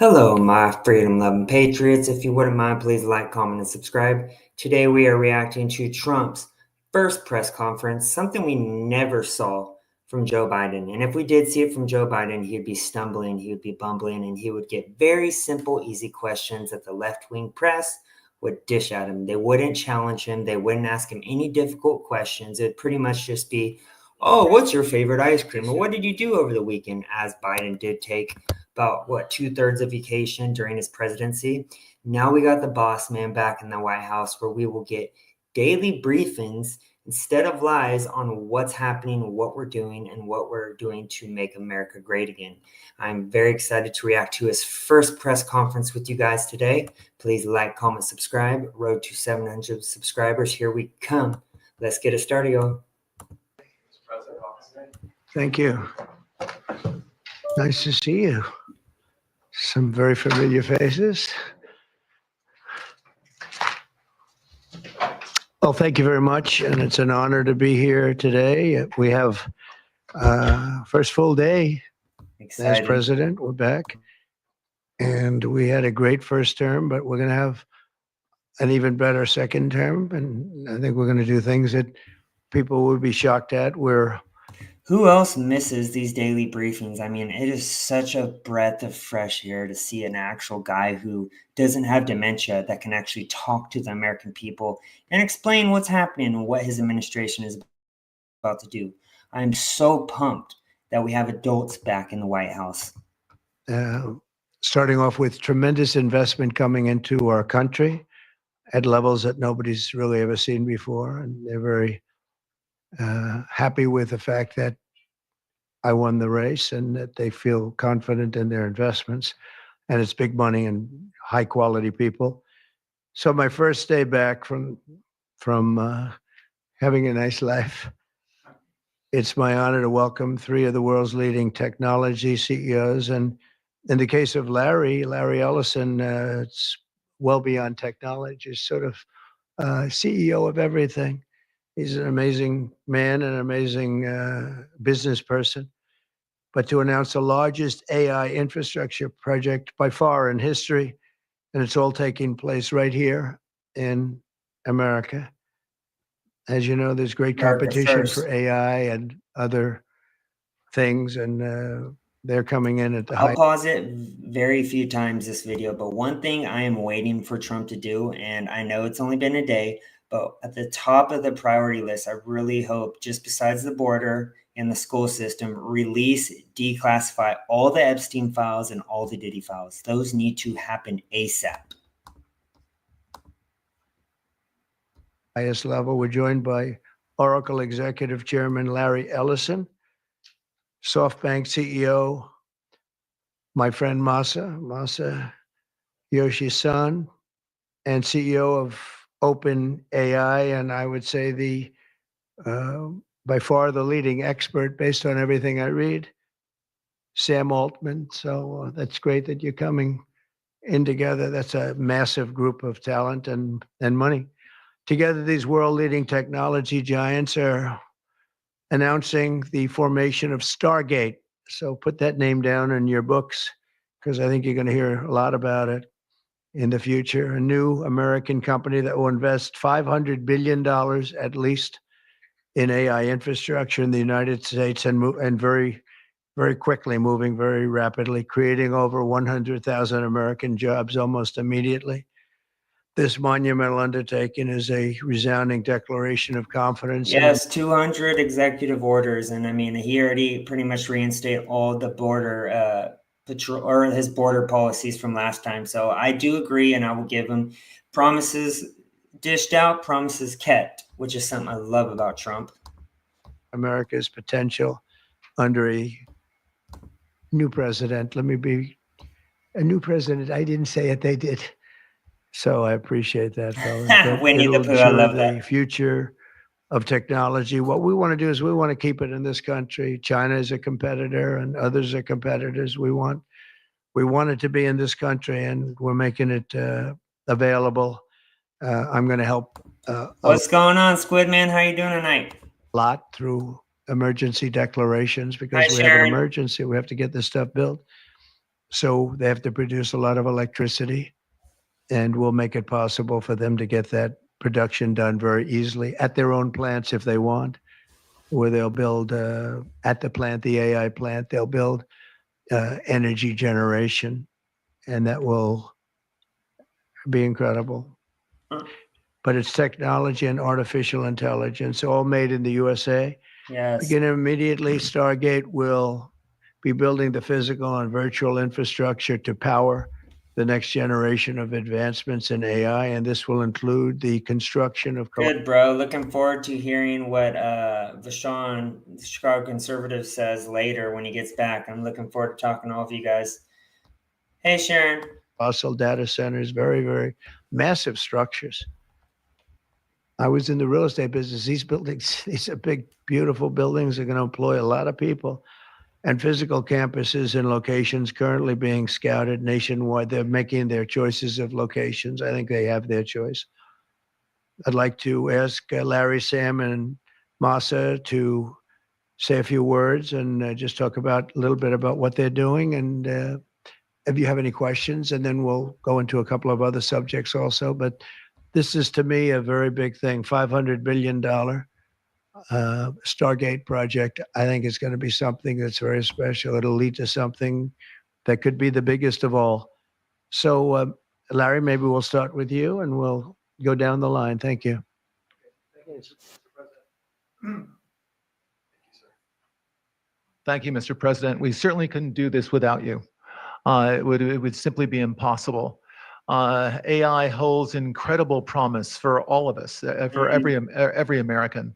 Hello, my freedom loving patriots. If you wouldn't mind, please like, comment, and subscribe. Today we are reacting to Trump's first press conference, something we never saw from Joe Biden. And if we did see it from Joe Biden, he'd be stumbling, he would be bumbling, and he would get very simple, easy questions that the left wing press would dish at him. They wouldn't challenge him, they wouldn't ask him any difficult questions. It'd pretty much just be, oh, what's your favorite ice cream? Or what did you do over the weekend? As Biden did take about 2/3 of vacation during his presidency. Now we got the boss man back in the White House where we will get daily briefings instead of lies on what's happening, what we're doing, and what we're doing to make America great again. I'm very excited to react to his first press conference with you guys today. Please like, comment, subscribe. Road to 700 subscribers. Here we come. Let's get it started, y'all. Thank you. Nice to see you. Some very familiar faces. Well, thank you very much, and it's an honor to be here today. We have first full day as president. We're back, and we had a great first term, but we're going to have an even better second term, and I think we're going to do things that people would be shocked at. Who else misses these daily briefings? I mean, it is such a breath of fresh air to see an actual guy who doesn't have dementia that can actually talk to the American people and explain what's happening and what his administration is about to do. I'm so pumped that we have adults back in the White House. Starting off with tremendous investment coming into our country at levels that nobody's really ever seen before. And they're very happy with the fact that I won the race and that they feel confident in their investments, and it's big money and high quality people. So my first day back from having a nice life, it's my honor to welcome three of the world's leading technology CEOs. And in the case of Larry Ellison, it's well beyond technology. He's sort of CEO of everything. He's an amazing man, an amazing business person. But to announce the largest AI infrastructure project by far in history, and it's all taking place right here in America. As you know, there's great competition for AI and other things, and they're coming in at the I'll pause it very few times this video, but one thing I am waiting for Trump to do, and I know it's only been a day, but at the top of the priority list, I really hope, just besides the border and the school system, release, declassify all the Epstein files and all the Diddy files. Those need to happen ASAP. Highest level, we're joined by Oracle Executive Chairman Larry Ellison, SoftBank CEO, my friend Masa Yoshi-san, and CEO of OpenAI, and I would say the by far the leading expert based on everything I read, Sam Altman. So that's great that you're coming in together. That's a massive group of talent and money. Together, these world-leading technology giants are announcing the formation of Stargate. So put that name down in your books, because I think you're going to hear a lot about it in the future. A new American company that will invest $500 billion at least in AI infrastructure in the United States, and very, very quickly, moving very rapidly, creating over 100,000 American jobs almost immediately. This monumental undertaking is a resounding declaration of confidence. Yes, 200 executive orders, and I mean, he already pretty much reinstated all the border patrol or his border policies from last time. So I do agree, and I will give him promises dished out, promises kept, which is something I love about Trump. America's potential under a new president. Let me be a new president. I didn't say it; they did. So I appreciate that, fellas. Winnie the Pooh, I love that. The future of technology. What we want to do is we want to keep it in this country. China is a competitor, and others are competitors. We want it to be in this country, and we're making it available. I'm going to help. What's going on, Squid Man? How you doing tonight? A lot through emergency declarations, because we have an emergency. We have to get this stuff built. So they have to produce a lot of electricity, and we'll make it possible for them to get that production done very easily at their own plants if they want, where they'll build at the plant, the AI plant, they'll build energy generation, and that will be incredible. But it's technology and artificial intelligence, all made in the USA. Yes. Begin immediately. Stargate will be building the physical and virtual infrastructure to power the next generation of advancements in AI, and this will include the construction of. Good, bro. Looking forward to hearing what Vashon, the Chicago Conservative, says later when he gets back. I'm looking forward to talking to all of you guys. Hey, Sharon. Fossil data centers, very, very massive structures. I was in the real estate business. These buildings, these are big, beautiful buildings. Are going to employ a lot of people. And physical campuses and locations currently being scouted nationwide. They're making their choices of locations. I think they have their choice. I'd like to ask Larry, Sam, and Masa to say a few words and just talk about a little bit about what they're doing. And if you have any questions, and then we'll go into a couple of other subjects also. But this is, to me, a very big thing. $500 billion Stargate project. I think it's going to be something that's very special. It'll lead to something that could be the biggest of all. So, Larry, maybe we'll start with you and we'll go down the line. Thank you. Thank you, Mr. President. We certainly couldn't do this without you. It would simply be impossible. AI holds incredible promise for all of us, for every American.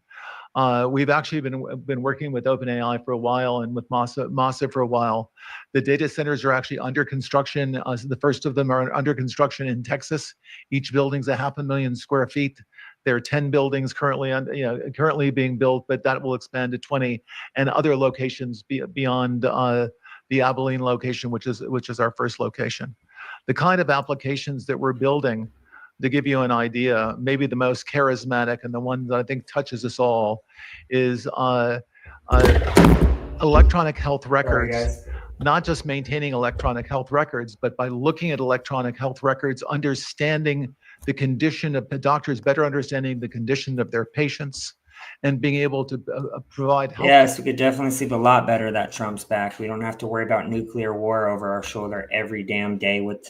We've actually been working with OpenAI for a while and with Masa for a while. The data centers are actually under construction. The first of them are under construction in Texas. Each building's 500,000 square feet. There are 10 buildings currently being built, but that will expand to 20 and other locations beyond the Abilene location, which is our first location. The kind of applications that we're building, to give you an idea, maybe the most charismatic and the one that I think touches us all is electronic health records. Sorry, not just maintaining electronic health records, but by looking at electronic health records, understanding the condition of the doctors, better understanding the condition of their patients, and being able to provide health. Yes, we could definitely sleep a lot better that Trump's back. We don't have to worry about nuclear war over our shoulder every damn day with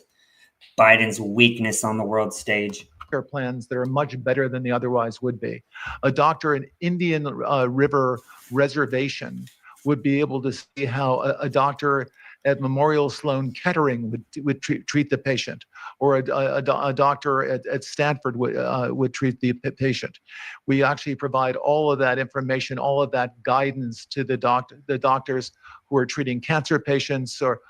Biden's weakness on the world stage. Plans that are much better than they otherwise would be. A doctor in Indian River Reservation would be able to see how a doctor at Memorial Sloan Kettering would treat the patient, or a doctor at Stanford would treat the patient. We actually provide all of that information, all of that guidance to the doctors who are treating cancer patients or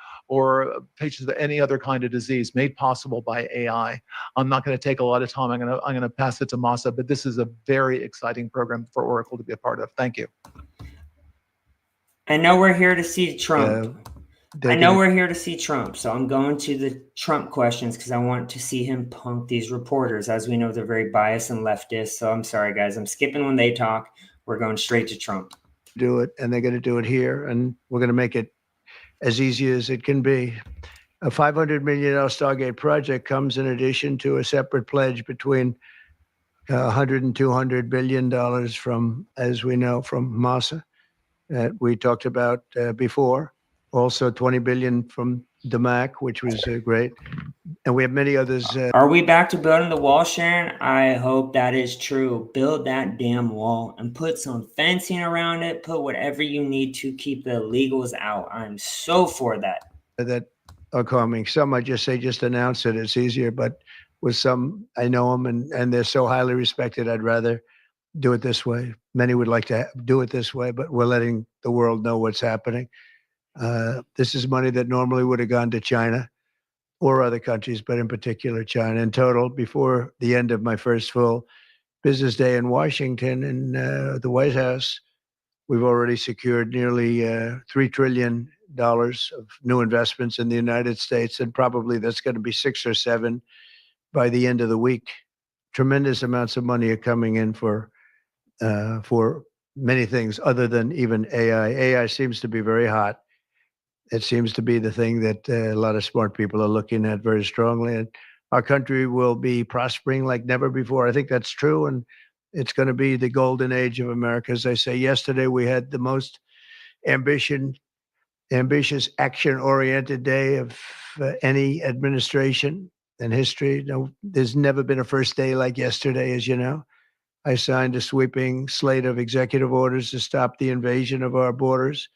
patients with any other kind of disease, made possible by AI. I'm not going to take a lot of time. I'm going to pass it to Masa, but this is a very exciting program for Oracle to be a part of. Thank you. I know we're here to see Trump. We're here to see Trump. So I'm going to the Trump questions because I want to see him punk these reporters. As we know, they're very biased and leftist. So I'm sorry, guys. I'm skipping when they talk. We're going straight to Trump. Do it, and they're going to do it here, and we're going to make it as easy as it can be. A $500 million Stargate project comes in addition to a separate pledge between $100 and $200 billion from, as we know, from Masa that we talked about before. Also $20 billion from DMAC, which was great. And we have many others. Are we back to building the wall, Sharon? I hope that is true. Build that damn wall and put some fencing around it. Put whatever you need to keep the illegals out. I'm so for that. That are coming. Some I just say, just announce it. It's easier. But with some, I know them and they're so highly respected. I'd rather do it this way. Many would like to do it this way, but we're letting the world know what's happening. This is money that normally would have gone to China or other countries, but in particular China. In total, before the end of my first full business day in Washington in the White House, we've already secured nearly $3 trillion of new investments in the United States, and probably that's going to be 6 or 7 by the end of the week. Tremendous amounts of money are coming in for many things other than even AI. AI seems to be very hot. It seems to be the thing that a lot of smart people are looking at very strongly. And our country will be prospering like never before. I think that's true. And it's going to be the golden age of America. As I say, yesterday we had the most ambitious, action-oriented day of any administration in history. No, there's never been a first day like yesterday, as you know. I signed a sweeping slate of executive orders to stop the invasion of our borders.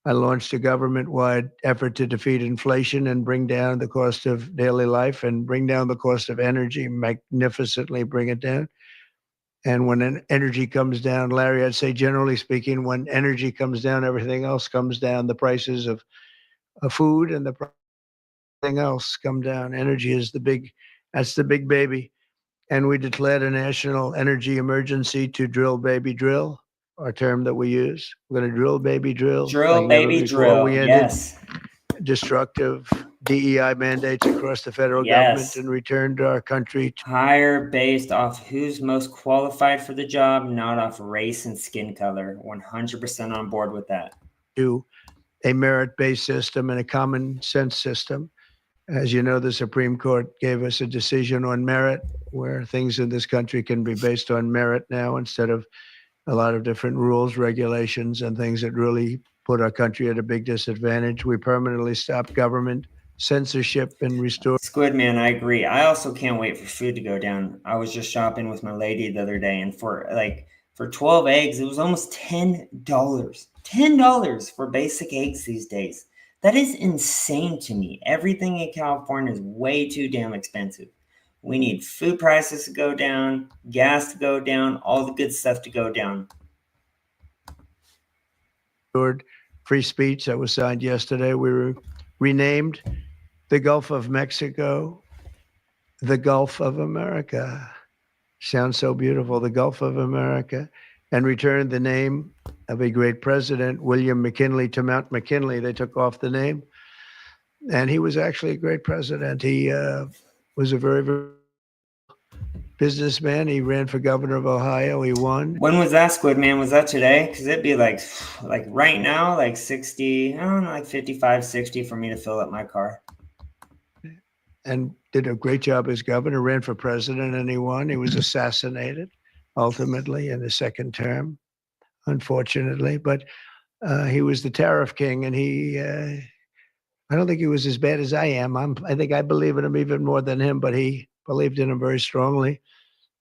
I launched a government-wide effort to defeat inflation and bring down the cost of daily life and bring down the cost of energy, magnificently bring it down. And when energy comes down, Larry, I'd say generally speaking, when energy comes down, everything else comes down. The prices of food and everything else come down. Energy is that's the big baby. And we declared a national energy emergency to drill, baby, drill, our term that we use. We're going to drill, baby, drill. Drill, like never baby, before. drill. We ended Yes. destructive DEI mandates across the federal Yes. government and returned our country Hire based off who's most qualified for the job, not off race and skin color. 100% on board with that. to a merit-based system and a common sense system. As you know, the Supreme Court gave us a decision on merit, where things in this country can be based on merit now instead of a lot of different rules, regulations, and things that really put our country at a big disadvantage. We permanently stopped government censorship and restored. Squid Man, I agree. I also can't wait for food to go down. I was just shopping with my lady the other day, and for 12 eggs, it was almost $10. $10 for basic eggs these days. That is insane to me. Everything in California is way too damn expensive. We need food prices to go down, gas to go down, all the good stuff to go down. Free speech that was signed yesterday. We were renamed the Gulf of Mexico, the Gulf of America. Sounds so beautiful, the Gulf of America, and returned the name of a great president, William McKinley, to Mount McKinley. They took off the name, and he was actually a great president. He was a very, very businessman. He ran for governor of Ohio. He won. When was that, Squid Man? Was that today? Because it'd be like right now, like 60, I don't know, like 55, 60 for me to fill up my car. And did a great job as governor, ran for president, and he won. He was assassinated ultimately in his second term, unfortunately. But he was the tariff king, and I don't think he was as bad as I am. I think I believe in him even more than him, but he believed in him very strongly.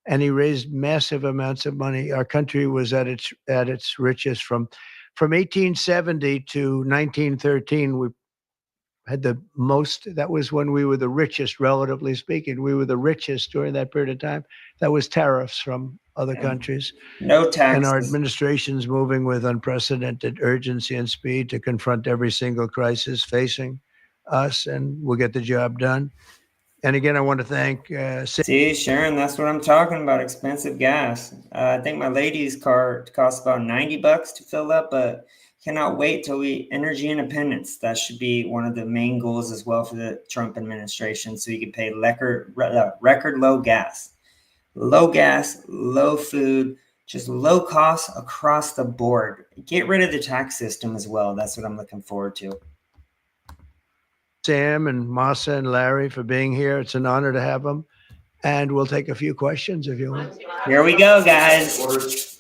And he raised massive amounts of money. Our country was at its richest from 1870 to 1913. We had the most. That was when we were the richest, relatively speaking. We were the richest during that period of time. That was tariffs from other countries. No taxes. And our administration's moving with unprecedented urgency and speed to confront every single crisis facing us, and we'll get the job done. And again, I want to thank. See, Sharon, that's what I'm talking about. Expensive gas. I think my lady's car costs about $90 to fill up, but cannot wait till we energy independence. That should be one of the main goals as well for the Trump administration, so you can pay record low gas, low food, just low costs across the board. Get rid of the tax system as well. That's what I'm looking forward to. Sam and Masa and Larry for being here. It's an honor to have them. And we'll take a few questions if you want. Here we go, guys.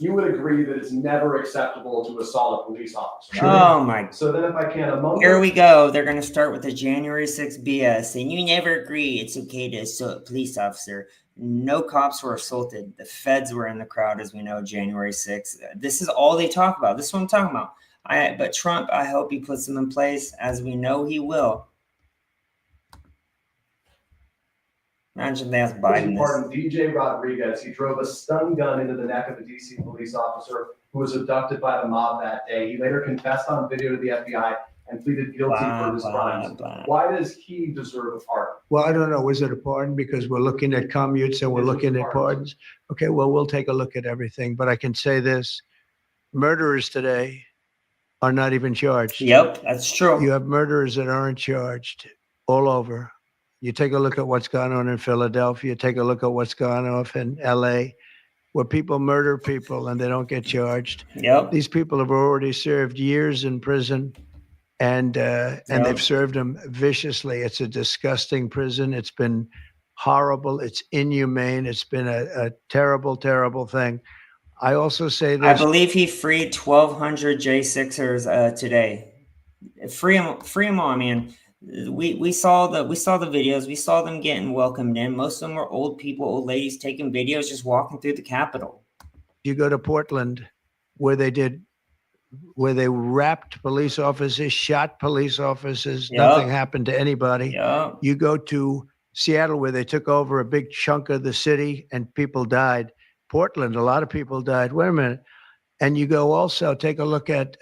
You would agree that it's never acceptable to assault a police officer. Sure. Oh my. So then if I can, Here we go. They're going to start with the January 6th BS. And you never agree it's okay to assault a police officer. No cops were assaulted. The feds were in the crowd, as we know, January 6th. This is all they talk about. This is what I'm talking about. But Trump, I hope he puts them in place, as we know he will. Imagine they asked Biden this. DJ Rodriguez, he drove a stun gun into the neck of a DC police officer who was abducted by the mob that day. He later confessed on video to the FBI and pleaded guilty for his crimes. Why does he deserve a pardon? Well, I don't know. Was it a pardon? Because we're looking at commutes and we're looking at pardons. Okay, well, we'll take a look at everything. But I can say this. Murderers today are not even charged. Yep, that's true. You have murderers that aren't charged all over. You take a look at what's gone on in Philadelphia. Take a look at what's gone off in LA, where people murder people and they don't get charged. Yep. These people have already served years in prison and Yep. they've served them viciously. It's a disgusting prison. It's been horrible. It's inhumane. It's been a terrible, terrible thing. I also say I this. believe he freed 1,200 J6ers today. Free them all, man. We saw the videos. We saw them getting welcomed in. Most of them were old people, old ladies taking videos, just walking through the Capitol. You go to Portland, where they wrapped police officers, shot police officers. Yep. Nothing happened to anybody. Yeah. You go to Seattle, where they took over a big chunk of the city and people died. Portland, a lot of people died. Wait a minute. And you go also take a look at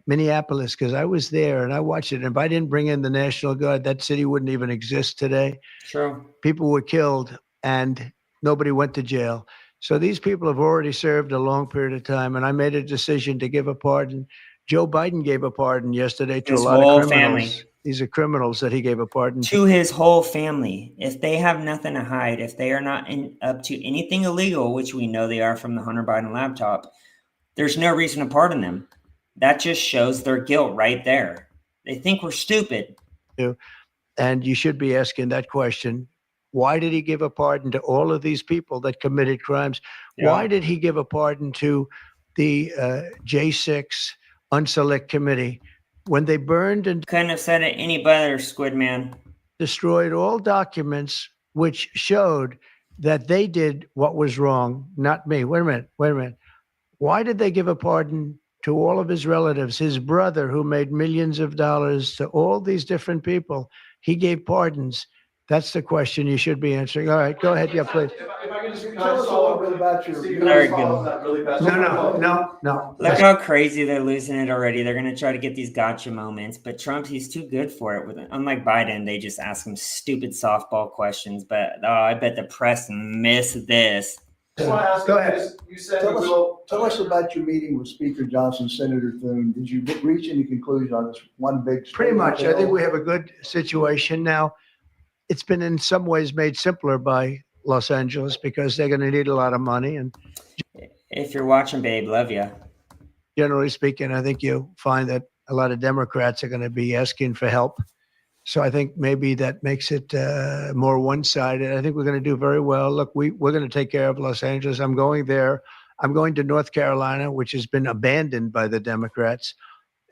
Minneapolis, because I was there and I watched it. And if I didn't bring in the National Guard, that city wouldn't even exist today. True. People were killed and nobody went to jail. So these people have already served a long period of time. And I made a decision to give a pardon. Joe Biden gave a pardon yesterday to His a lot whole of criminals. family. These are criminals that he gave a pardon To his whole family. If they have nothing to hide, if they are not up to anything illegal, which we know they are from the Hunter Biden laptop, there's no reason to pardon them. That just shows their guilt right there. They think we're stupid. And you should be asking that question. Why did he give a pardon to all of these people that committed crimes? Yeah. Why did he give a pardon to the J6 Unselect Committee when they burned and Couldn't have said it any better, Squid Man. destroyed all documents which showed that they did what was wrong, not me? Wait a minute. Why did they give a pardon to all of his relatives? His brother, who made millions of dollars, to all these different people, he gave pardons. That's the question you should be answering. All right, go ahead. Yeah, please. If I could just tell us a little bit about your. Very good. Really fast. No. Look how crazy they're losing it already. They're going to try to get these gotcha moments, but Trump, he's too good for it. Unlike Biden, they just ask him stupid softball questions. But I bet the press miss this. Just want to ask Go you ahead. this. You said Tell you us, will. tell us about your meeting with Speaker Johnson, Senator Thune. Did you reach any conclusion on this one big? Pretty much. I think we have a good situation now. It's been in some ways made simpler by Los Angeles because they're going to need a lot of money. And If you're watching, babe, love ya. generally speaking, I think you'll find that a lot of Democrats are going to be asking for help. So I think maybe that makes it more one-sided. I think we're going to do very well. Look, we're going to take care of Los Angeles. I'm going there. I'm going to North Carolina, which has been abandoned by the Democrats.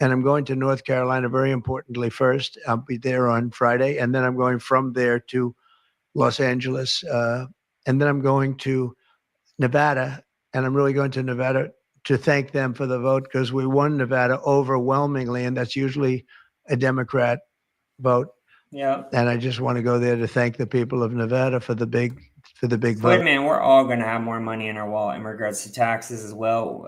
And I'm going to North Carolina, very importantly, first. I'll be there on Friday. And then I'm going from there to Los Angeles. And then I'm going to Nevada. And I'm really going to Nevada to thank them for the vote, because we won Nevada overwhelmingly. And that's usually a Democrat vote. Yeah. And I just want to go there to thank the people of Nevada for the big Squid vote. Man, we're all going to have more money in our wallet in regards to taxes as well.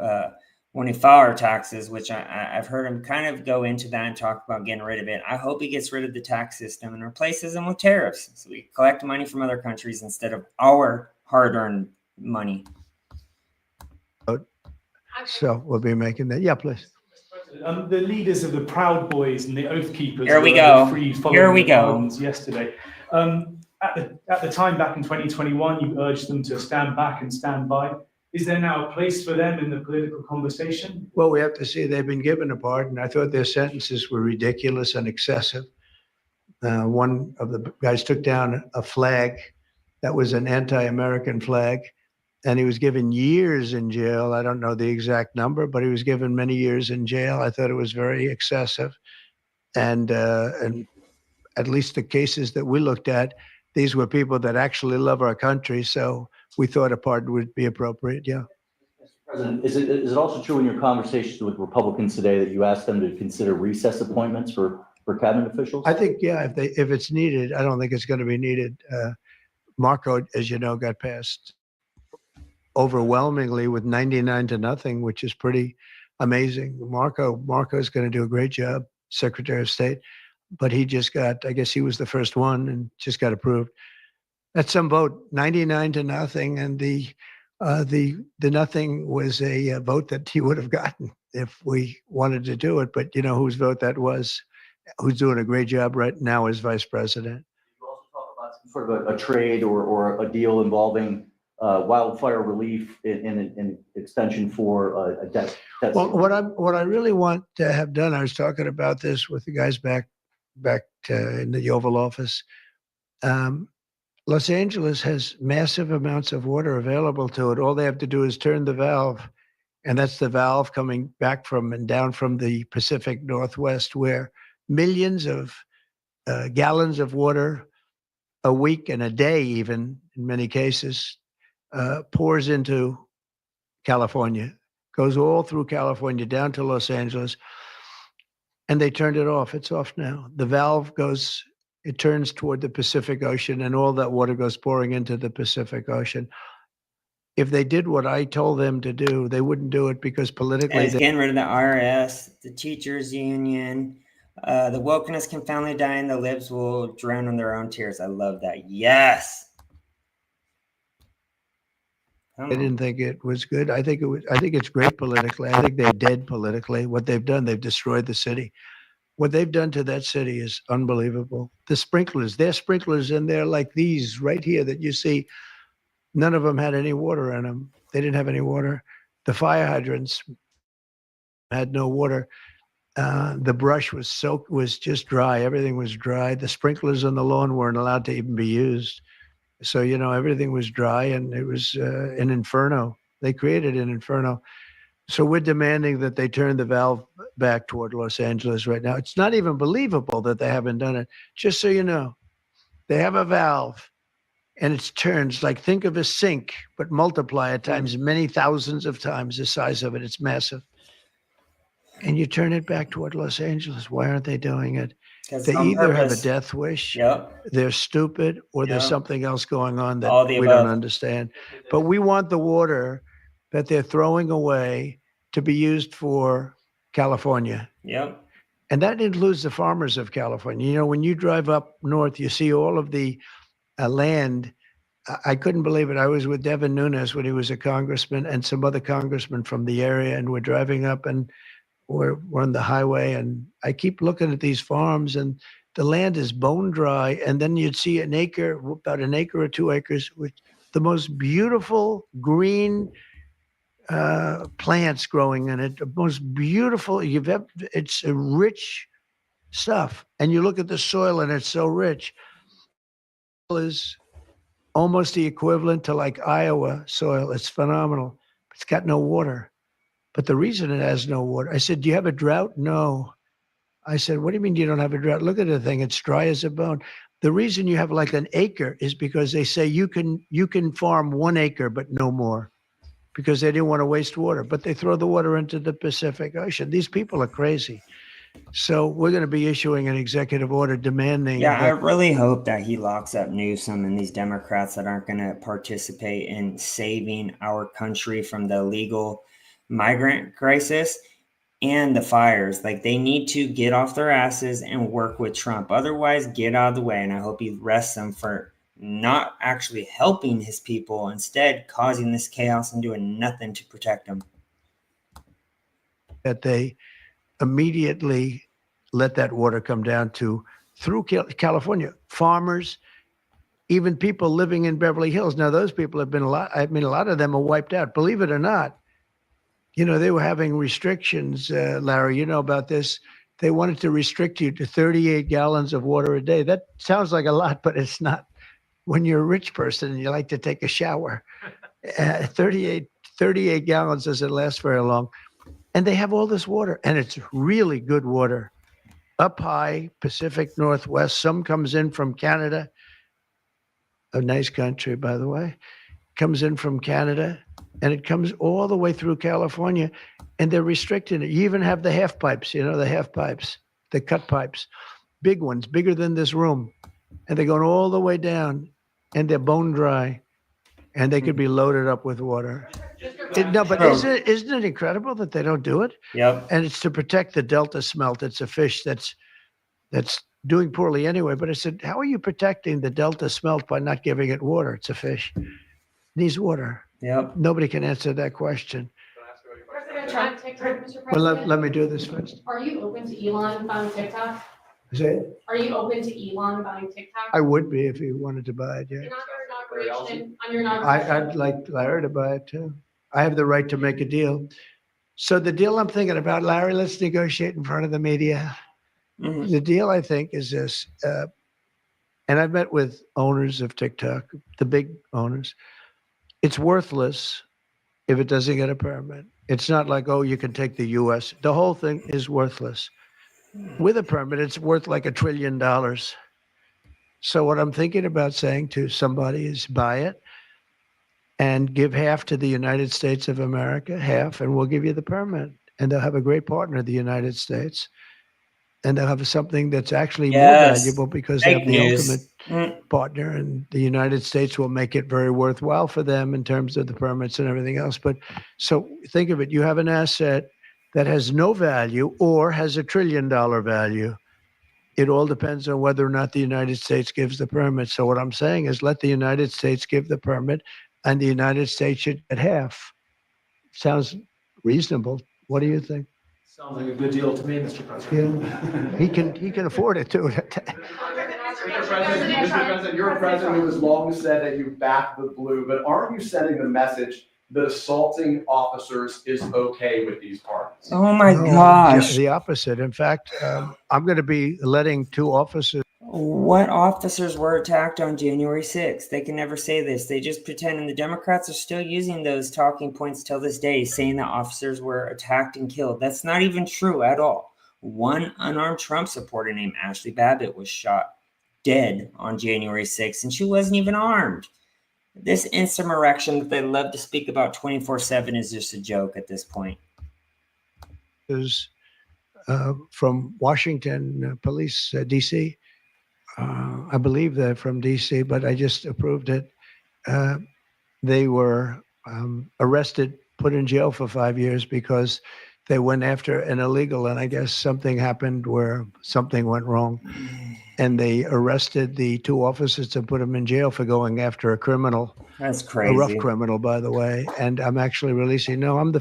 When we file our taxes, which I've heard him kind of go into that and talk about getting rid of it. I hope he gets rid of the tax system and replaces them with tariffs, so we collect money from other countries instead of our hard-earned money. So we'll be making that. Yeah, please. The leaders of the Proud Boys and the Oath Keepers Here we were go. freed Here following we the go. pardons yesterday. At the time back in 2021, you urged them to stand back and stand by. Is there now a place for them in the political conversation? Well, we have to see. They've been given a pardon. I thought their sentences were ridiculous and excessive. One of the guys took down a flag that was an anti-American flag, and he was given years in jail. I don't know the exact number, but he was given many years in jail. I thought it was very excessive. And at least the cases that we looked at, these were people that actually love our country. So we thought a pardon would be appropriate. Yeah. Mr. President, is it also true in your conversations with Republicans today that you asked them to consider recess appointments for cabinet officials? I think, yeah, if it's needed. I don't think it's going to be needed. Marco, as you know, got passed overwhelmingly with 99-0, which is pretty amazing. Marco's going to do a great job, Secretary of State, but he just got, I guess he was the first one and just got approved. That's some vote, 99-0, and the nothing was a vote that he would have gotten if we wanted to do it. But you know whose vote that was? Who's doing a great job right now as vice president? You also talk about some sort of a trade or a deal involving wildfire relief and extension for a debt. Well, what I really want to have done, I was talking about this with the guys back in the Oval Office. Los Angeles has massive amounts of water available to it. All they have to do is turn the valve, and that's the valve coming back from and down from the Pacific Northwest, where millions of gallons of water a week and a day, even in many cases, pours into California, goes all through California down to Los Angeles, and they turned it off. It's off now. The valve goes, it turns toward the Pacific Ocean, and all that water goes pouring into the Pacific Ocean. If they did what I told them to do, they wouldn't do it because politically It's getting rid of the IRS, the teachers union, the wokeness can finally die and the libs will drown in their own tears. I love that. Yes. I didn't think it was good. I think it's great politically. I think they're dead politically. What they've done, they've destroyed the city. What they've done to that city is unbelievable. The sprinklers, their sprinklers in there like these right here that you see, none of them had any water in them. They didn't have any water. The fire hydrants had no water. The brush was just dry. Everything was dry. The sprinklers on the lawn weren't allowed to even be used. So, everything was dry, and it was an inferno. They created an inferno. So we're demanding that they turn the valve back toward Los Angeles right now. It's not even believable that they haven't done it. Just so you know, they have a valve, and it turns like, think of a sink, but multiply it times many thousands of times the size of it. It's massive. And you turn it back toward Los Angeles. Why aren't they doing it? They either have a death wish, they're stupid, or there's something else going on that we don't understand. But we want the water that they're throwing away to be used for California. Yep. And that includes the farmers of California. When you drive up north, you see all of the land. I couldn't believe it. I was with Devin Nunes when he was a congressman and some other congressmen from the area, and we're driving up and we're on the highway, and I keep looking at these farms, and the land is bone dry. And then you'd see an acre, about an acre or 2 acres, with the most beautiful green plants growing in it. The most beautiful it's a rich stuff. And you look at the soil, and it's so rich. It is almost the equivalent to like Iowa soil. It's phenomenal. It's got no water. But the reason it has no water, I said, do you have a drought? No. I said, what do you mean you don't have a drought? Look at the thing. It's dry as a bone. The reason you have like an acre is because they say you can farm 1 acre, but no more, because they didn't want to waste water. But they throw the water into the Pacific Ocean. These people are crazy. So we're going to be issuing an executive order demanding. Yeah, I really hope that he locks up Newsom and these Democrats that aren't going to participate in saving our country from the illegal migrant crisis and the fires. Like, they need to get off their asses and work with Trump. Otherwise, get out of the way. And I hope he arrests them for not actually helping his people, instead causing this chaos and doing nothing to protect them. That they immediately let that water come down through California. Farmers, even people living in Beverly Hills. Now, those people have been a lot of them are wiped out. Believe it or not, they were having restrictions, Larry, you know about this. They wanted to restrict you to 38 gallons of water a day. That sounds like a lot, but it's not. When you're a rich person and you like to take a shower, 38 gallons doesn't last very long. And they have all this water, and it's really good water. Up high, Pacific Northwest. Some comes in from Canada, a nice country, by the way. Comes in from Canada, and it comes all the way through California, and they're restricting it. You even have the half pipes, the cut pipes, big ones, bigger than this room. And they're going all the way down, and they're bone dry, and they could be loaded up with water. No, but isn't it incredible that they don't do it? Yep. And it's to protect the Delta smelt. It's a fish that's doing poorly anyway. But I said, how are you protecting the Delta smelt by not giving it water? It's a fish. It needs water. Yep. Nobody can answer that question. President Trump, TikTok, Mr. Well, President. let me do this first. Are you open to Elon buying TikTok? Say it. Are you open to Elon buying TikTok? I would be if he wanted to buy it, yeah. You're not inauguration, on your I'd inauguration. like Larry to buy it too. I have the right to make a deal. So the deal I'm thinking about, Larry, let's negotiate in front of the media. Mhm. The deal, I think, is this, and I've met with owners of TikTok, the big owners. It's worthless if it doesn't get a permit. It's not like, oh, you can take the US. The whole thing is worthless. With a permit, it's worth like $1 trillion. So what I'm thinking about saying to somebody is buy it and give half to the United States of America, half, and we'll give you the permit. And they'll have a great partner, the United States. And they'll have something that's actually more Yes. valuable because they have Fake the news. ultimate partner, and the United States will make it very worthwhile for them in terms of the permits and everything else. But so think of it, you have an asset that has no value or has $1 trillion value. It all depends on whether or not the United States gives the permit. So what I'm saying is let the United States give the permit and the United States should get half. Sounds reasonable. What do you think? Sounds like a good deal to me, Mr. President. Yeah, he can afford it too. Mr. President, you're a president who has long said that you back the blue, but aren't you sending the message that assaulting officers is okay with these parties? Oh my No, gosh. The opposite. In fact, I'm going to be letting 2 officers. What officers were attacked on January 6th? They can never say this. They just pretend, and the Democrats are still using those talking points till this day, saying that officers were attacked and killed. That's not even true at all. One unarmed Trump supporter named Ashley Babbitt was shot dead on January 6th, and she wasn't even armed. This insurrection that they love to speak about 24/7 is just a joke at this point. From Washington police, D.C. I believe they're from D.C., but I just approved it. They were arrested, put in jail for 5 years because they went after an illegal, and I guess something happened where something went wrong. And they arrested the 2 officers and put them in jail for going after a criminal. That's crazy. A rough criminal, by the way. And I'm actually releasing. No, I am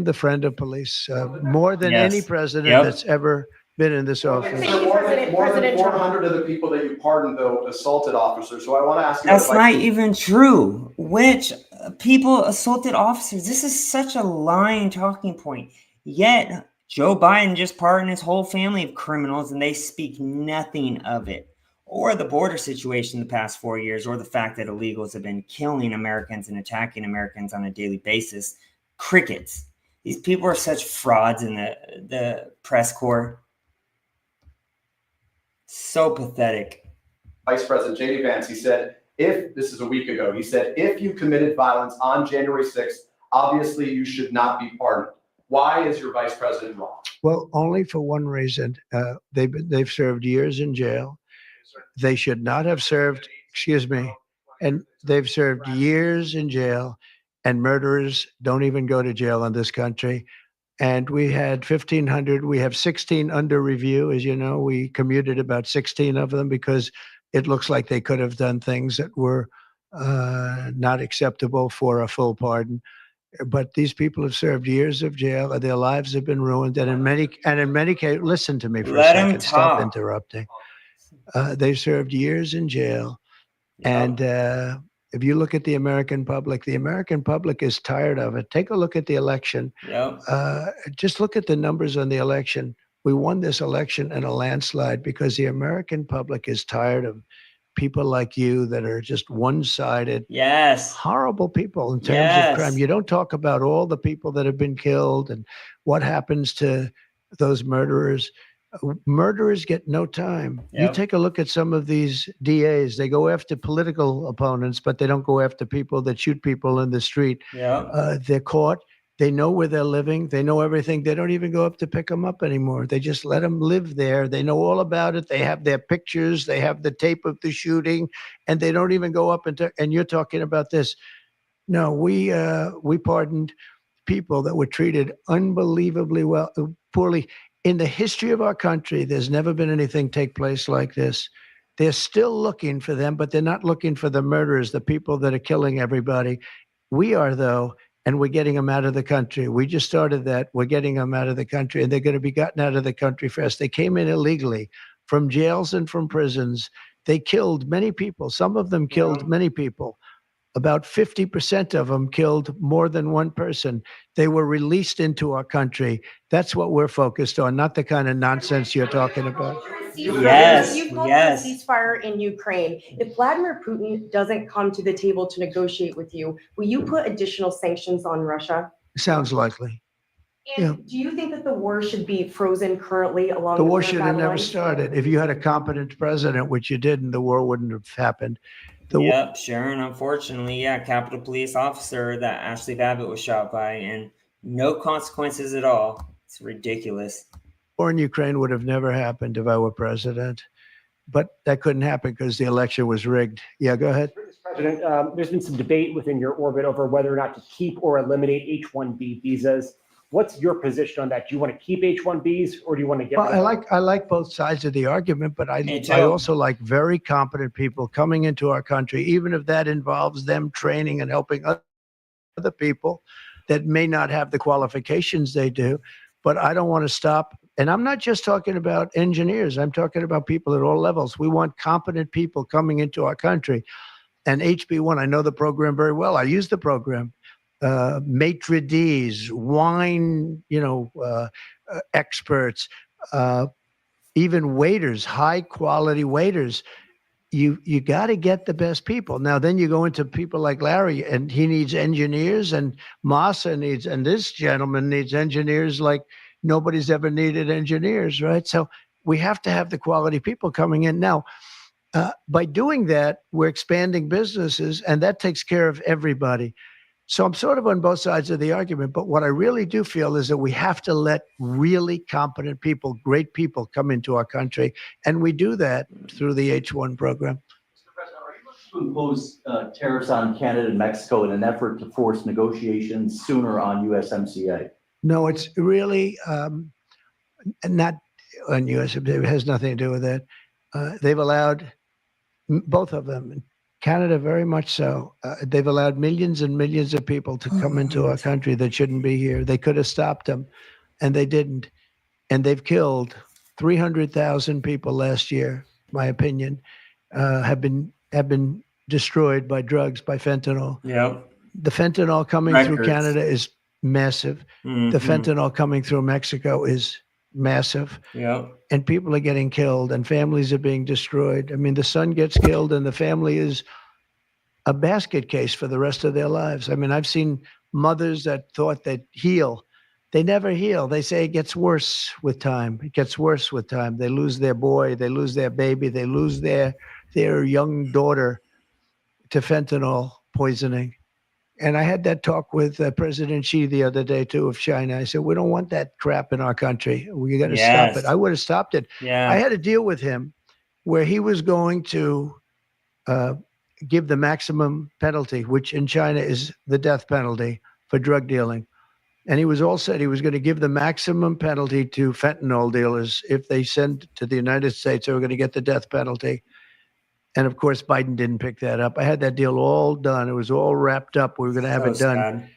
the friend of police. More than Yes. any president Yep. that's ever been in this office. Thank you, More than President Trump. 400 of the people that you pardoned, though, assaulted officers. So I want to ask you. That's not even true. Which people assaulted officers? This is such a lying talking point. Yet Joe Biden just pardoned his whole family of criminals, and they speak nothing of it, or the border situation the past 4 years, or the fact that illegals have been killing Americans and attacking Americans on a daily basis. Crickets. These people are such frauds in the press corps. So pathetic. Vice President J.D. Vance, he said, this is a week ago, he said, if you committed violence on January 6th, obviously you should not be pardoned. Why is your vice president wrong? Well, only for one reason. They've served years in jail. They should not have served, and they've served years in jail, and murderers don't even go to jail in this country. And we had 1,500. We have 16 under review. As you know, we commuted about 16 of them because it looks like they could have done things that were not acceptable for a full pardon. But these people have served years of jail, and their lives have been ruined. And in many cases, listen to me for Let a 'em second. Stop talk. interrupting. They've served years in jail, Yep. and if you look at the American public is tired of it. Take a look at the election. Yep. Just look at the numbers on the election. We won this election in a landslide because the American public is tired of people like you that are just one-sided, Yes. horrible people in terms Yes. of crime. You don't talk about all the people that have been killed and what happens to those murderers. Murderers get no time. You Yep. take a look at some of these DAs. They go after political opponents, but they don't go after people that shoot people in the street. Yep. They're caught. They know where they're living. They know everything. They don't even go up to pick them up anymore. They just let them live there. They know all about it. They have their pictures. They have the tape of the shooting, and they don't even go up and you're talking about this. No, we pardoned people that were treated unbelievably poorly. In the history of our country, there's never been anything take place like this. They're still looking for them, but they're not looking for the murderers, the people that are killing everybody. We are, though, and we're getting them out of the country. We just started that. We're getting them out of the country, and they're going to be gotten out of the country fast. They came in illegally from jails and from prisons. they killed many people. Some of them killed many people. About 50% of them killed more than one person. They were released into our country. That's what we're focused on, not the kind of nonsense you're talking about. Yes, You called yes. for a ceasefire in Ukraine. If Vladimir Putin doesn't come to the table to negotiate with you, will you put additional sanctions on Russia? Sounds likely. And do you think that the war should be frozen currently along The the war current should have battle never lines? started. If you had a competent president, which you didn't, the war wouldn't have happened. The war Yep, Sharon, unfortunately, yeah, Capitol Police officer that Ashley Babbitt was shot by, and no consequences at all. It's ridiculous. in Ukraine would have never happened if I were president. But that couldn't happen because the election was rigged. Yeah, go ahead. Mr. President, there's been some debate within your orbit over whether or not to keep or eliminate H-1B visas. What's your position on that? Do you want to keep H-1Bs or do you want to get Well, rid of them? I like both sides of the argument, but Me I too. also like very competent people coming into our country, even if that involves them training and helping other people that may not have the qualifications they do. But I don't want to stop. And I'm not just talking about engineers. I'm talking about people at all levels. We want competent people coming into our country. And HB1, I know the program very well. I use the program. Maitre d's, wine, experts, even waiters, high quality waiters. You got to get the best people. Now, then you go into people like Larry, and he needs engineers, and Massa needs, and this gentleman needs engineers like nobody's ever needed engineers, right? So we have to have the quality people coming in. Now, by doing that, we're expanding businesses, and that takes care of everybody. So I'm sort of on both sides of the argument, but what I really do feel is that we have to let really competent people, great people come into our country, and we do that through the H-1 program. Mr. President, are you looking to impose tariffs on Canada and Mexico in an effort to force negotiations sooner on USMCA? No, it's really not on USMCA. It has nothing to do with that. They've allowed both of them. Canada, very much so. They've allowed millions and millions of people to come into our country that shouldn't be here. They could have stopped them, and they didn't. And they've killed 300,000 people last year. My opinion, have been destroyed by drugs, by fentanyl. Yep. The fentanyl coming through Records. Canada is massive. The Mhm. fentanyl coming through Mexico is massive. Yep. And people are getting killed and families are being destroyed. I mean, the son gets killed and the family is a basket case for the rest of their lives. I mean, I've seen mothers that thought they'd heal. They never heal. They say it gets worse with time. It gets worse with time. They lose their boy, they lose their baby, they lose their young daughter to fentanyl poisoning. And I had that talk with President Xi the other day, too, of China. I said, we don't want that crap in our country. We got to stop Yes. it. I would have stopped it. Yeah. I had a deal with him where he was going to give the maximum penalty, which in China is the death penalty for drug dealing. And he was all said he was going to give the maximum penalty to fentanyl dealers. If they send to the United States, they were going to get the death penalty. And of course, Biden didn't pick that up. I had that deal all done. It was all wrapped up. We were going to have So it done. sad.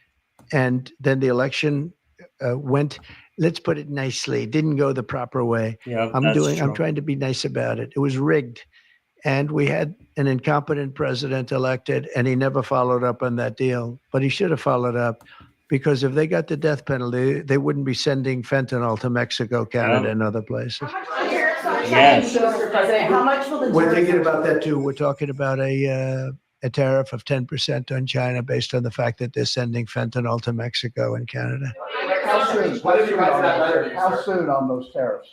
And then the election went, let's put it nicely, didn't go the proper way. Yep, I'm that's true. trying to be nice about it. It was rigged. And we had an incompetent president elected, and he never followed up on that deal. But he should have followed up, because if they got the death penalty, they wouldn't be sending fentanyl to Mexico, Canada, and other places. Yes. Mr. President, how much will the We're tariffs- thinking about that too. We're talking about a tariff of 10% on China based on the fact that they're sending fentanyl to Mexico and Canada. How soon? Why did you write that letter? How soon on those tariffs?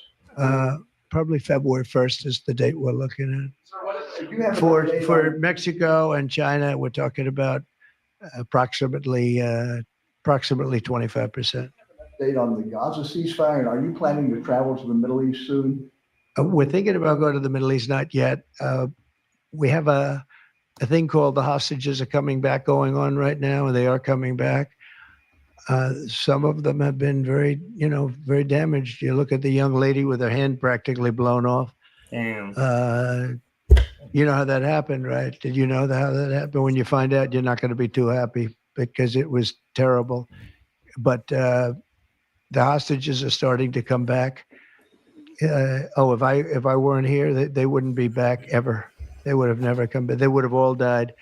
Probably February 1st is the date we're looking Do you have at. an update For on- Mexico and China, we're talking about approximately 25%. Date on the Gaza ceasefire, and are you planning to travel to the Middle East soon? We're thinking about going to the Middle East, not yet. We have a thing called the hostages are coming back going on right now, and they are coming back. Some of them have been very damaged. You look at the young lady with her hand practically blown off. Damn. You know how that happened, right? Did you know how that happened? When you find out, you're not going to be too happy because it was terrible. But the hostages are starting to come back. If I weren't here, they wouldn't be back ever. They would have never come back. They would have all died.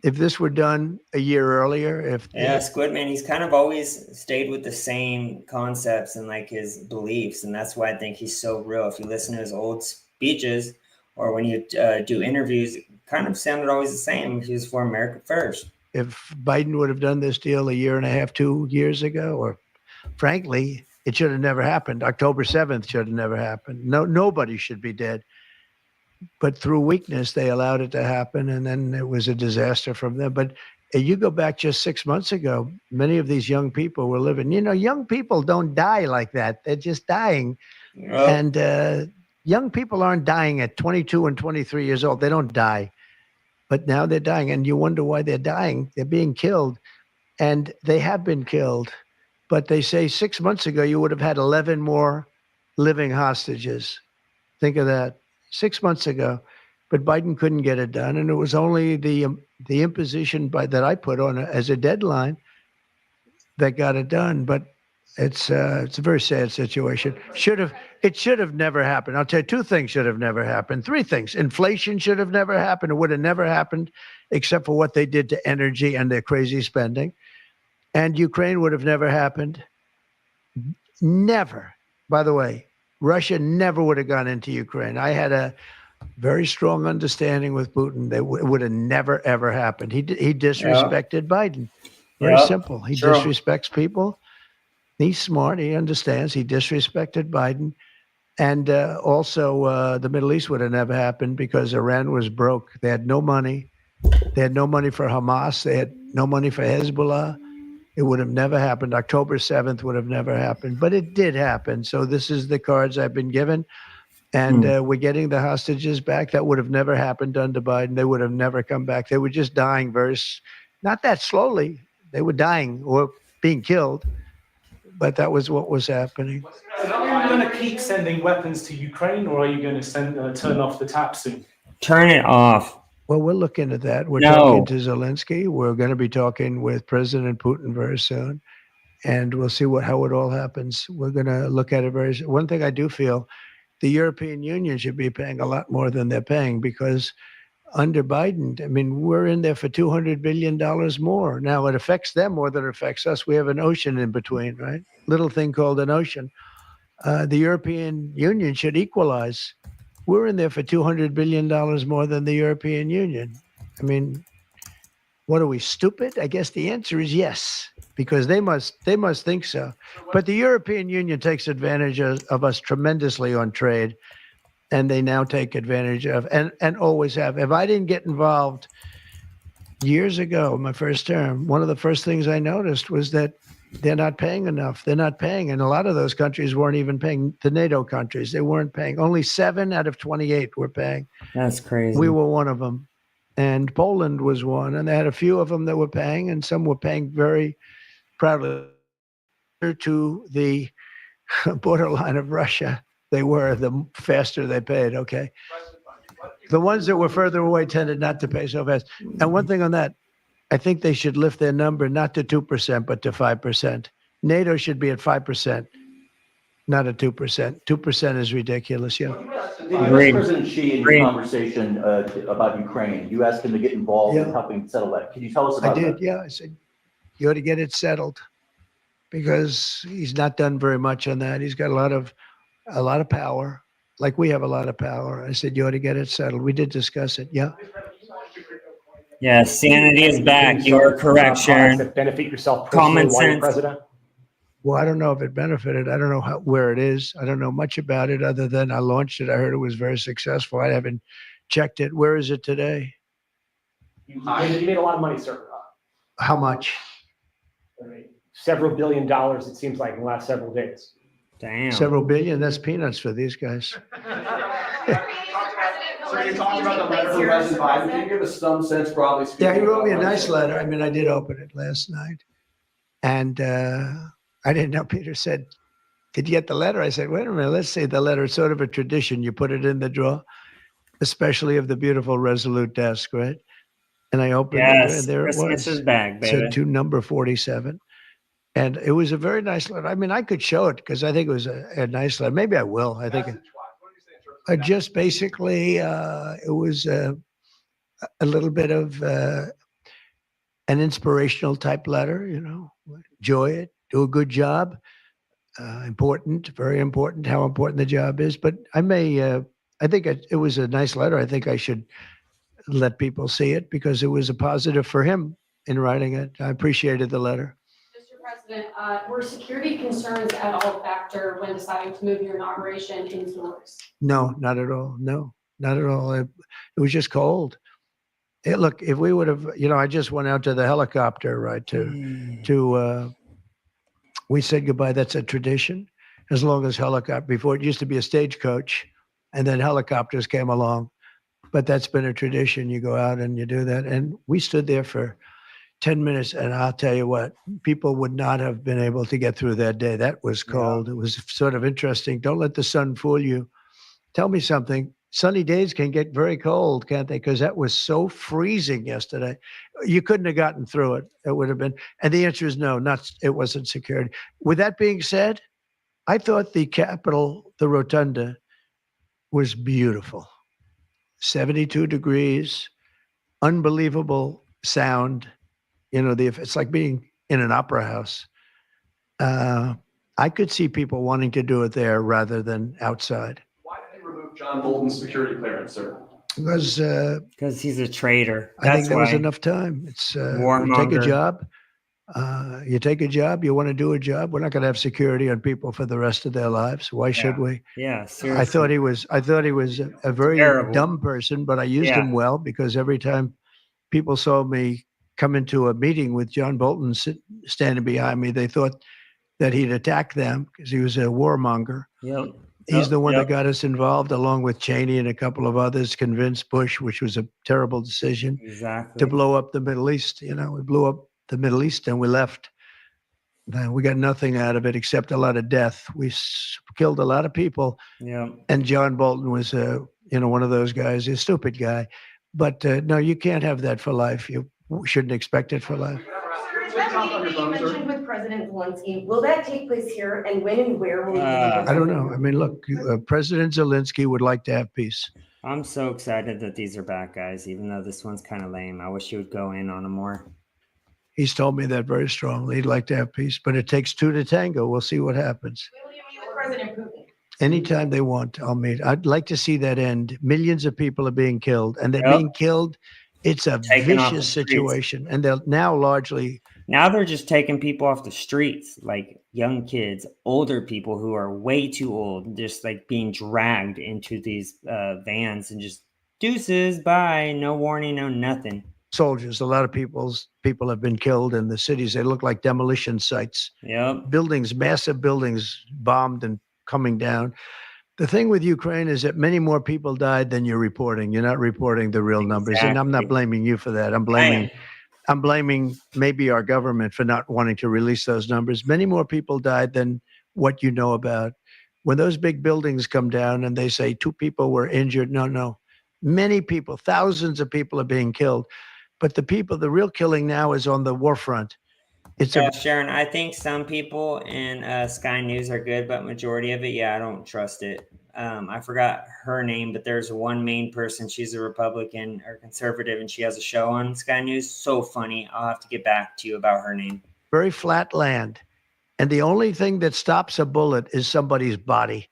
If this were done a year earlier, if Yeah, Squidman, he's kind of always stayed with the same concepts and like his beliefs, and that's why I think he's so real. If you listen to his old speeches or when you do interviews, it kind of sounded always the same. He was for America first. if Biden would have done this deal a year and a half, 2 years ago, or frankly, it should have never happened. October 7th should have never happened. Nobody should be dead. But through weakness, they allowed it to happen, and then it was a disaster from there. But you go back just 6 months ago, many of these young people were living. Young people don't die like that. They're just dying. Oh, And young people aren't dying at 22 and 23 years old. They don't die. But now they're dying, and you wonder why they're dying. They're being killed, and they have been killed. But they say 6 months ago, you would have had 11 more living hostages. Think of that. 6 months ago, but Biden couldn't get it done, and it was only the imposition that I put on as a deadline that got it done. But it's a very sad situation. It should have never happened. I'll tell you, 2 things should have never happened. 3 things: inflation should have never happened. It would have never happened, except for what they did to energy and their crazy spending. And Ukraine would have never happened. Never. By the way, Russia never would have gone into Ukraine. I had a very strong understanding with Putin that it would have never, ever happened. He disrespected Biden. Very Yeah, simple. He sure. disrespects people. He's smart. He understands. He disrespected Biden. And also, the Middle East would have never happened because Iran was broke. They had no money. They had no money for Hamas. They had no money for Hezbollah. It would have never happened. October 7th would have never happened, but it did happen. So this is the cards I've been given. And we're getting the hostages back. That would have never happened under Biden. They would have never come back. They were just dying not that slowly. They were dying or being killed, but that was what was happening. Are you going to keep sending weapons to Ukraine, or are you going to turn off the tap soon? turn it off. Well, we're looking at that. We're No. talking to Zelensky. We're going to be talking with President Putin very soon, and we'll see how it all happens. We're going to look at it very soon. One thing I do feel, the European Union should be paying a lot more than they're paying, because under Biden, I mean, we're in there for $200 billion more. Now, it affects them more than it affects us. We have an ocean in between, right? Little thing called an ocean. The European Union should equalize. We're in there for $200 billion more than the European Union. I mean, what are we, stupid? I guess the answer is yes, because they must think so. But the European Union takes advantage of us tremendously on trade, and they now take advantage of, and always have. If I didn't get involved years ago, my first term, one of the first things I noticed was that they're not paying enough. They're not paying. And a lot of those countries weren't even paying. The NATO countries, they weren't paying. Only 7 out of 28 were paying. That's crazy. We were one of them. And Poland was one. And they had a few of them that were paying, and some were paying very proudly to the borderline of Russia. They were, the faster they paid, okay? The ones that were further away tended not to pay so fast. And one thing on that, I think they should lift their number not to 2%, but to 5%. NATO should be at 5%, not at 2%. 2% is ridiculous, yeah. Did you ask President Xi in your conversation about Ukraine? You asked him to get involved in helping settle that. Can you tell us about that? I did, yeah. I said, you ought to get it settled, because he's not done very much on that. He's got a lot of power, like we have a lot of power. I said, you ought to get it settled. We did discuss it, yeah. Yes, sanity is back. You are correct, Sharon. That benefit yourself Common personally while you're sense. president? Well, I don't know if it benefited. I don't know where it is. I don't know much about it other than I launched it. I heard it was very successful. I haven't checked it. Where is it today? You made a lot of money, sir. How much? Several $1 billion, it seems like, in the last several days. Damn. Several billion. That's peanuts for these guys. So you're talking about the letter from President Biden. Can you give us some sense, broadly speaking? Yeah, he wrote me a about nice letter. I mean, I did open it last night. And I didn't know. Peter said, did you get the letter? I said, wait a minute, let's see the letter. It's sort of a tradition. You put it in the drawer, especially of the beautiful Resolute desk, right? And I opened it, and there it Christmas was. is back, It baby. said to number 47. And it was a very nice letter. I mean, I could show it because I think it was a nice letter. Maybe I will. I think just basically, it was a little bit of an inspirational type letter, enjoy it, do a good job. Important, very important, how important the job is. But I think it was a nice letter. I think I should let people see it because it was a positive for him in writing it. I appreciated the letter. Mr. President, were security concerns at all a factor when deciding to move your inauguration indoors? No, not at all. No, not at all. It was just cold. Look, if we would have, I just went out to the helicopter, right, we said goodbye. That's a tradition. As long as before it used to be a stagecoach and then helicopters came along. But that's been a tradition. You go out and you do that. And we stood there for 10 minutes. And I'll tell you what, people would not have been able to get through that day. That was cold. Yeah. It was sort of interesting. Don't let the sun fool you. Tell me something. Sunny days can get very cold, can't they? Because that was so freezing yesterday. You couldn't have gotten through it. It would have been. And the answer is no, it wasn't security. With that being said, I thought the Capitol, the Rotunda, was beautiful. 72 degrees, unbelievable sound. It's like being in an opera house. I could see people wanting to do it there rather than outside. Why did they remove John Bolton's security clearance, sir? Because he's a traitor. I think there was enough time. It's you take a job. You take a job. You want to do a job. We're not going to have security on people for the rest of their lives. Why should we? Yeah, seriously. I thought he was a very dumb person, but I used him well because every time people saw me come into a meeting with John Bolton standing behind me, they thought that he'd attack them because he was a warmonger. Yep. He's the one that got us involved, along with Cheney and a couple of others, convinced Bush, which was a terrible decision, to blow up the Middle East. We blew up the Middle East and we left. We got nothing out of it except a lot of death. We killed a lot of people. Yeah. And John Bolton was, one of those guys, a stupid guy. But no, you can't have that for life. You shouldn't expect it for life. You mentioned with President Zelensky, will that take place here, and when and where will you? I don't know. I mean, look, President Zelensky would like to have peace. I'm so excited that these are back, guys, even though this one's kind of lame. I wish you would go in on them more. He's told me that very strongly. He'd like to have peace, but it takes two to tango. We'll see what happens. Will you meet with President Putin? Anytime they want, I'll meet. I'd like to see that end. Millions of people are being killed, and they're being killed. It's a vicious situation, and they're now largely. Now they're just taking people off the streets, like young kids, older people who are way too old, just like being dragged into these vans and just deuces, bye, no warning, no nothing. Soldiers, a lot of people have been killed in the cities. They look like demolition sites. Yep. Buildings, massive buildings bombed and coming down. The thing with Ukraine is that many more people died than you're reporting. You're not reporting the real numbers. And I'm not blaming you for that. I'm blaming maybe our government for not wanting to release those numbers. Many more people died than what you know about. When those big buildings come down and they say 2 people were injured, no. Many people, thousands of people are being killed. But the real killing now is on the war front. Sharon, I think some people in Sky News are good, but majority of it, I don't trust it. I forgot her name, but there's one main person. She's a Republican or conservative, and she has a show on Sky News. So funny. I'll have to get back to you about her name. Very flat land. And the only thing that stops a bullet is somebody's body.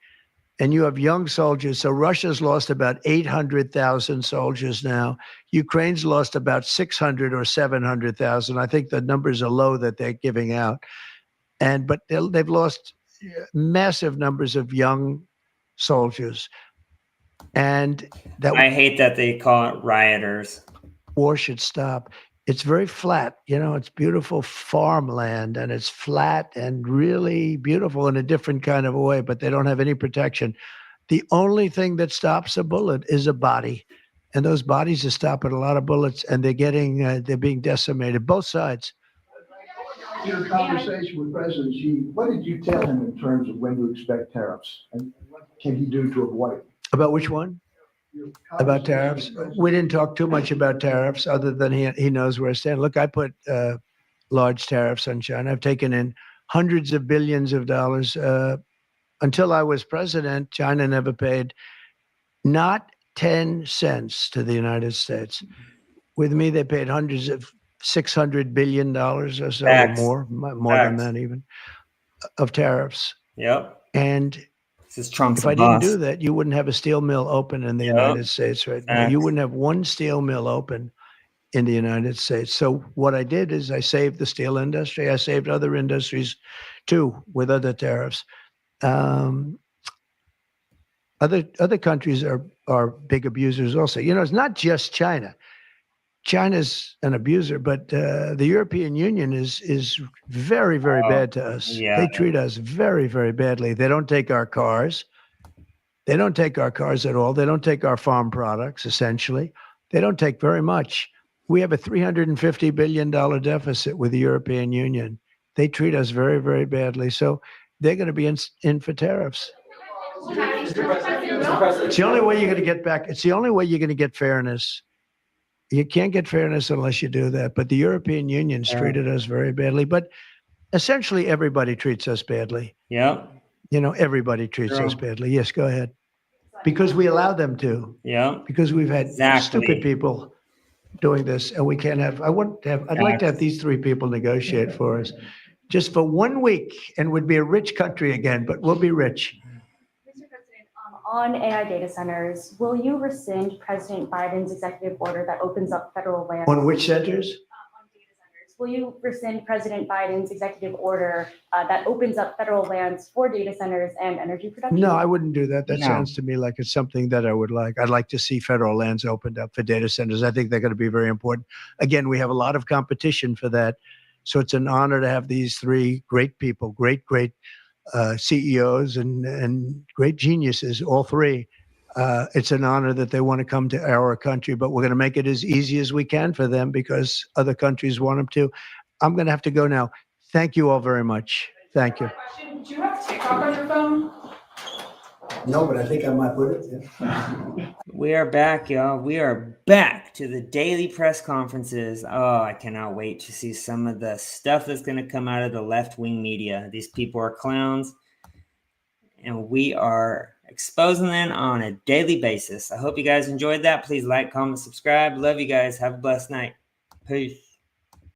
And you have young soldiers. So Russia's lost about 800,000 soldiers now. Ukraine's lost about 600 or 700,000. I think the numbers are low that they're giving out. But they've lost massive numbers of young soldiers. And I hate that they call it rioters. War should stop. It's very flat. It's beautiful farmland, and it's flat and really beautiful in a different kind of a way, but they don't have any protection. The only thing that stops a bullet is a body. And those bodies are stopping a lot of bullets, and they're being decimated, both sides. Your conversation with President Xi, what did you tell him in terms of when to expect tariffs? And what can he do to avoid it? About which one? About tariffs? We didn't talk too much about tariffs other than he knows where I stand. Look, I put large tariffs on China. I've taken in hundreds of billions of dollars. Until I was president, China never paid not 10 cents to the United States. With me, they paid hundreds of $600 billion or so, or Facts. more than Facts. that even, of tariffs. Yep. And This is Trump's if I boss. didn't do that, you wouldn't have a steel mill open in the Yep. United States right now. You Facts. wouldn't have one steel mill open in the United States. So what I did is I saved the steel industry. I saved other industries too with other tariffs. Other countries are big abusers also. You know, it's not just China. China's an abuser, but the European Union is very, very bad to us. yeah. They treat us very, very badly. They don't take our cars. They don't take our cars at all. They don't take our farm products, essentially. They don't take very much. We have a $350 billion deficit with the European Union. They treat us very, very badly. So they're going to be in for tariffs. It's the only way you're going to get back. It's the only way you're going to get fairness. You can't get fairness unless you do that. But the European Union's treated us very badly. But essentially, everybody treats us badly. Yep. You know, everybody treats us badly. Yes, go ahead. Because we allow them to. Yep. Because we've had Exactly. stupid people doing this, and we can't have. I'd like to have these three people negotiate for us, just for 1 week, and we'd be a rich country again. But we'll be rich. Mr. President, on AI data centers, will you rescind President Biden's executive order that opens up federal land? On which centers? On data centers. Will you rescind President Biden's executive order that opens up federal lands for data centers and energy production? No, I wouldn't do that. That No. sounds to me like it's something that I would like. I'd like to see federal lands opened up for data centers. I think they're going to be very important. Again, we have a lot of competition for that. So it's an honor to have these three great people, great CEOs and great geniuses, all three. It's an honor that they want to come to our country, but we're going to make it as easy as we can for them because other countries want them to. I'm going to have to go now. Thank you all very much. Thank you. Do you have TikTok on your phone? No, but I think I might put it. Yeah. We are back, y'all. We are back to the daily press conferences. Oh, I cannot wait to see some of the stuff that's going to come out of the left-wing media. These people are clowns, and we are exposing them on a daily basis. I hope you guys enjoyed that. Please like, comment, subscribe. Love you guys. Have a blessed night. Peace.